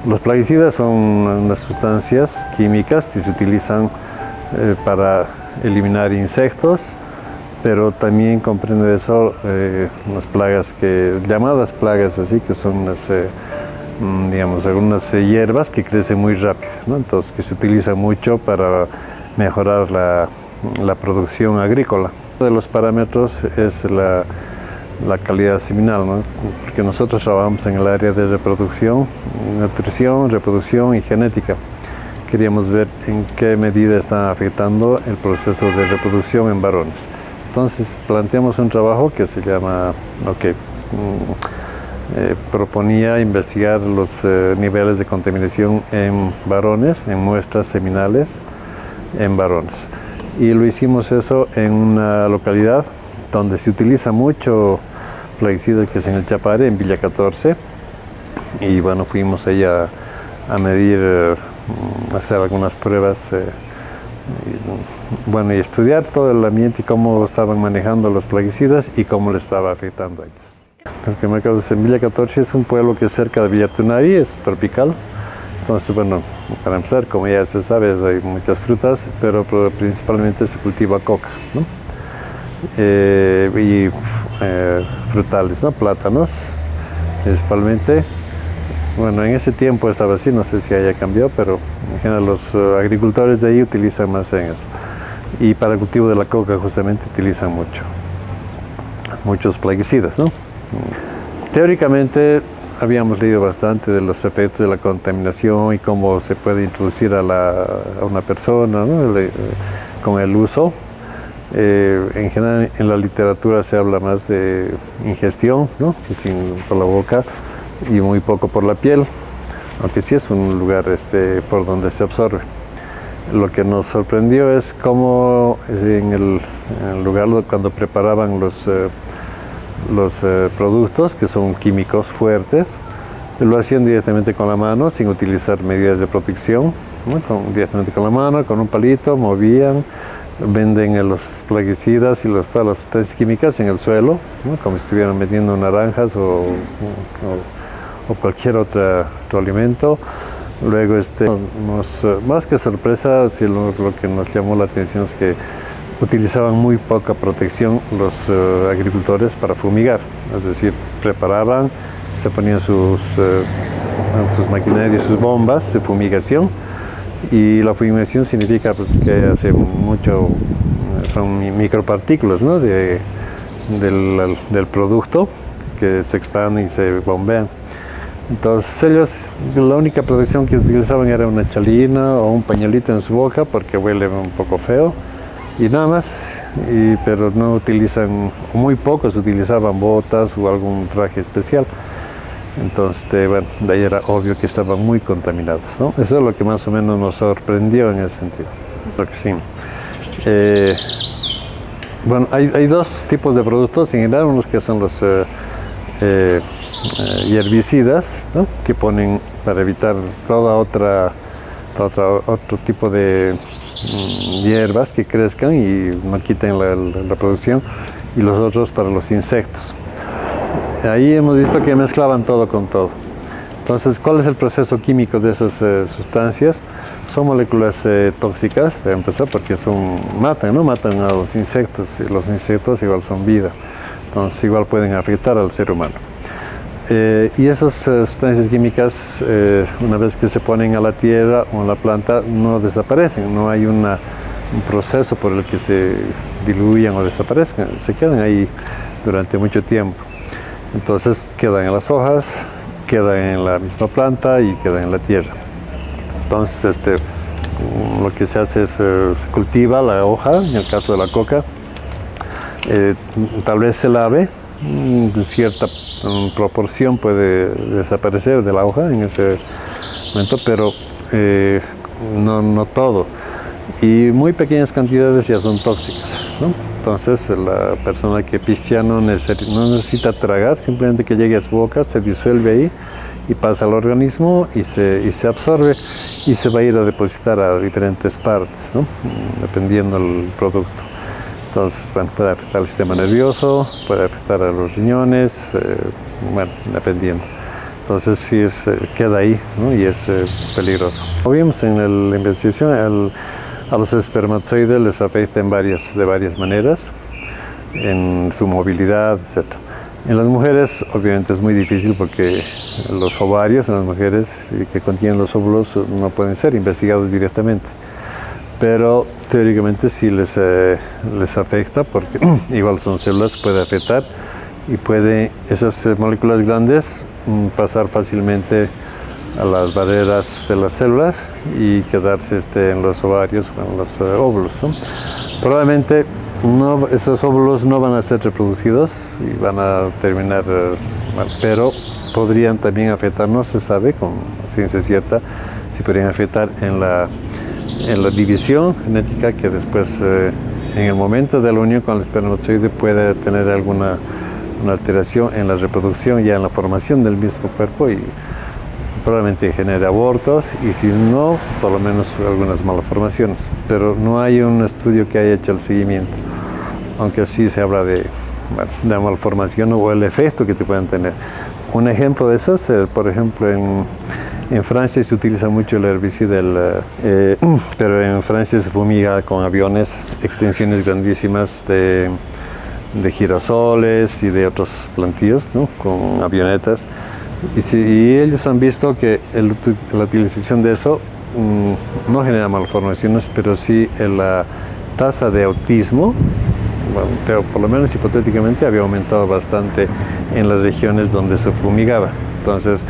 Los plaguicidas son unas sustancias químicas que se utilizan para eliminar insectos, pero también comprende eso unas plagas llamadas plagas así, que son unas, digamos, algunas hierbas que crecen muy rápido, ¿no? Entonces, que se utilizan mucho para mejorar la producción agrícola. Uno de los parámetros es la calidad seminal, ¿no? Porque nosotros trabajamos en el área de reproducción, nutrición, reproducción y genética. Queríamos ver en qué medida está afectando el proceso de reproducción en varones. Entonces planteamos un trabajo que se llama, proponía investigar los niveles de contaminación en varones, en muestras seminales en varones. Y lo hicimos eso en una localidad donde se utiliza mucho plaguicida, que es en el Chapare, en Villa 14. Y bueno, fuimos ahí a medir, hacer algunas pruebas, y estudiar todo el ambiente y cómo estaban manejando los plaguicidas y cómo le estaba afectando a ellos. Lo que me acabo de decir, en Villa 14 es un pueblo que es cerca de Villa Tunari, es tropical. Entonces, bueno, para empezar, como ya se sabe, hay muchas frutas, pero principalmente se cultiva coca, ¿no? Y frutales, ¿no? Plátanos, principalmente. Bueno, en ese tiempo estaba así, no sé si haya cambiado, pero en general los agricultores de ahí utilizan más en eso. Y para el cultivo de la coca justamente utilizan muchos plaguicidas, ¿no? Teóricamente habíamos leído bastante de los efectos de la contaminación y cómo se puede introducir a una persona, ¿no? Con el uso. En general en la literatura se habla más de ingestión, ¿no? Por la boca y muy poco por la piel, aunque sí es un lugar por donde se absorbe. Lo que nos sorprendió es cómo en el lugar cuando preparaban los productos, que son químicos fuertes, lo hacían directamente con la mano, sin utilizar medidas de protección, ¿no? Directamente con la mano, con un palito, movían. Venden los plaguicidas y todas las sustancias químicas en el suelo, ¿no? Como si estuvieran vendiendo naranjas o cualquier otro alimento. Luego, más que sorpresa, sí, lo que nos llamó la atención es que utilizaban muy poca protección los agricultores para fumigar. Es decir, preparaban, se ponían sus maquinarias, sus bombas de fumigación. Y la fumigación significa pues, que hace son micropartículas, ¿no? del producto que se expanden y se bombean. Entonces ellos, la única protección que utilizaban era una chalina o un pañuelito en su boca porque huele un poco feo y nada más, pero no utilizan, muy pocos utilizaban botas o algún traje especial. Entonces, bueno, de ahí era obvio que estaban muy contaminados, ¿no? Eso es lo que más o menos nos sorprendió en ese sentido. Creo que sí. Bueno, hay dos tipos de productos en general, unos que son los herbicidas, ¿no? Que ponen para evitar otro tipo de hierbas que crezcan y no quiten la producción, y los otros para los insectos. Ahí hemos visto que mezclaban todo con todo. Entonces, ¿cuál es el proceso químico de esas sustancias? Son moléculas tóxicas, de empezar, porque matan a los insectos, y los insectos igual son vida. Entonces, igual pueden afectar al ser humano. Y esas sustancias químicas, una vez que se ponen a la tierra o a la planta, no desaparecen, no hay un proceso por el que se diluyan o desaparezcan, se quedan ahí durante mucho tiempo. Entonces quedan en las hojas, quedan en la misma planta y quedan en la tierra. Entonces lo que se hace es se cultiva la hoja, en el caso de la coca, tal vez se lave, cierta proporción puede desaparecer de la hoja en ese momento, pero no todo. Y muy pequeñas cantidades ya son tóxicas, ¿no? Entonces la persona que pichea no necesita tragar, simplemente que llegue a su boca, se disuelve ahí y pasa al organismo y se absorbe y se va a ir a depositar a diferentes partes, ¿no? Dependiendo del producto. Entonces, bueno, puede afectar al sistema nervioso, puede afectar a los riñones, bueno, dependiendo. Entonces sí queda ahí, ¿no? Y es peligroso. Como vimos en la investigación, a los espermatozoides les afecta de varias maneras, en su movilidad, etc. En las mujeres obviamente es muy difícil porque los ovarios en las mujeres que contienen los óvulos no pueden ser investigados directamente, pero teóricamente sí les afecta porque igual son células, puede afectar y puede esas moléculas grandes pasar fácilmente a las barreras de las células y quedarse en los ovarios o en los óvulos, ¿no? Probablemente esos óvulos no van a ser reproducidos y van a terminar mal, pero podrían también afectar, no se sabe con ciencia cierta, si podrían afectar en la división genética, que después en el momento de la unión con el espermatozoide puede tener alguna alteración en la reproducción, ya en la formación del mismo cuerpo, y probablemente genere abortos, y si no, por lo menos algunas malformaciones. Pero no hay un estudio que haya hecho el seguimiento, aunque sí se habla de malformación o el efecto que te pueden tener. Un ejemplo de eso es, por ejemplo, en Francia se utiliza mucho el herbicida, pero en Francia se fumiga con aviones, extensiones grandísimas de girasoles y de otros plantíos, ¿no? Con avionetas. Y ellos han visto que la utilización de eso no genera malformaciones, pero sí la tasa de autismo, pero por lo menos hipotéticamente, había aumentado bastante en las regiones donde se fumigaba. Entonces,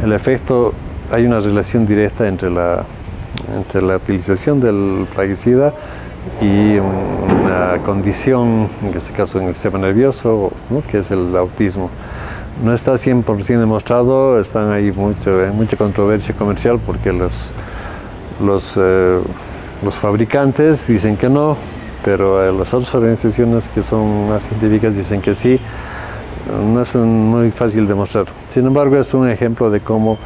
el efecto, hay una relación directa entre la utilización del plaguicida y una condición, en este caso en el sistema nervioso, ¿no? Que es el autismo. No está 100% demostrado, están ahí mucha controversia comercial porque los fabricantes dicen que no, pero las otras organizaciones que son más científicas dicen que sí. No es muy fácil demostrar. Sin embargo, es un ejemplo de cómo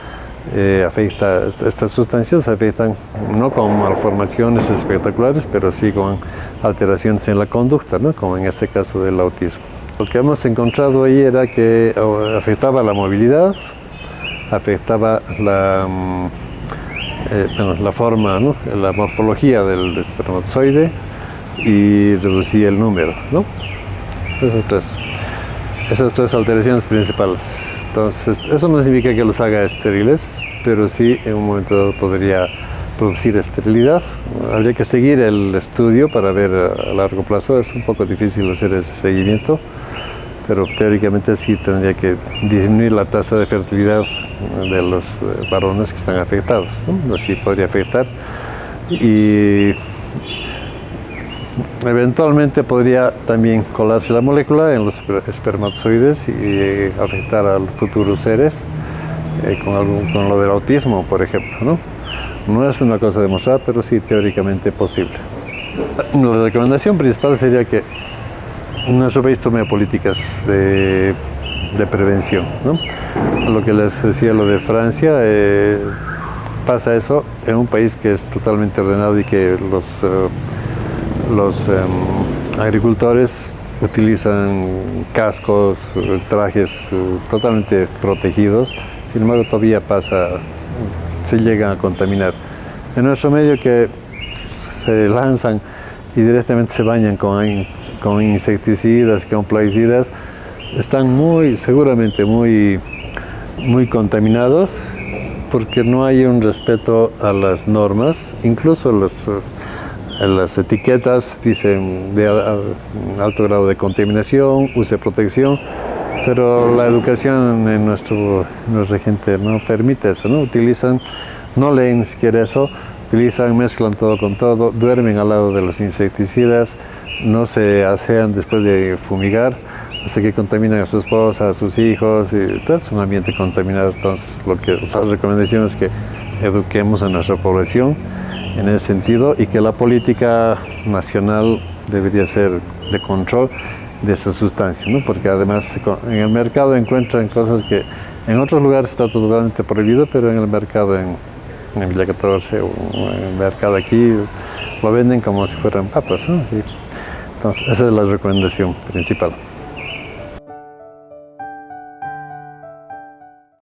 estas sustancias afectan no con malformaciones espectaculares, pero sí con alteraciones en la conducta, ¿no? Como en este caso del autismo. Lo que hemos encontrado ahí era que afectaba la movilidad, afectaba la forma, ¿no? La morfología del espermatozoide y reducía el número, ¿no? Esas tres alteraciones principales. Entonces, eso no significa que los haga estériles, pero sí en un momento dado podría producir esterilidad. Habría que seguir el estudio para ver a largo plazo. Es un poco difícil hacer ese seguimiento, pero teóricamente sí tendría que disminuir la tasa de fertilidad de los varones que están afectados, ¿no? Así podría afectar, y eventualmente podría también colarse la molécula en los espermatozoides y afectar a los futuros seres con lo del autismo, por ejemplo, ¿no? No es una cosa demostrada, pero sí teóricamente posible. La recomendación principal sería que en nuestro país tome políticas de prevención, ¿no? Lo que les decía, lo de Francia, pasa eso en un país que es totalmente ordenado y que los agricultores utilizan cascos, trajes totalmente protegidos. Sin embargo, todavía se llegan a contaminar. En nuestro medio, que se lanzan y directamente se bañan con insecticidas, con plaguicidas, están seguramente muy contaminados, porque no hay un respeto a las normas. Incluso las etiquetas dicen de alto grado de contaminación, use protección, pero la educación en nuestra gente no permite eso, ¿no? No leen ni siquiera eso, mezclan todo con todo, duermen al lado de los insecticidas, no se asean después de fumigar, así que contaminan a su esposa, a sus hijos, y todo es un ambiente contaminado. Entonces, la recomendación es que eduquemos a nuestra población en ese sentido, y que la política nacional debería ser de control de esas sustancias, ¿no? Porque además en el mercado encuentran cosas que en otros lugares está totalmente prohibido, pero en el mercado en Villa 14 o en el mercado aquí lo venden como si fueran papas, ¿no? Entonces, esa es la recomendación principal.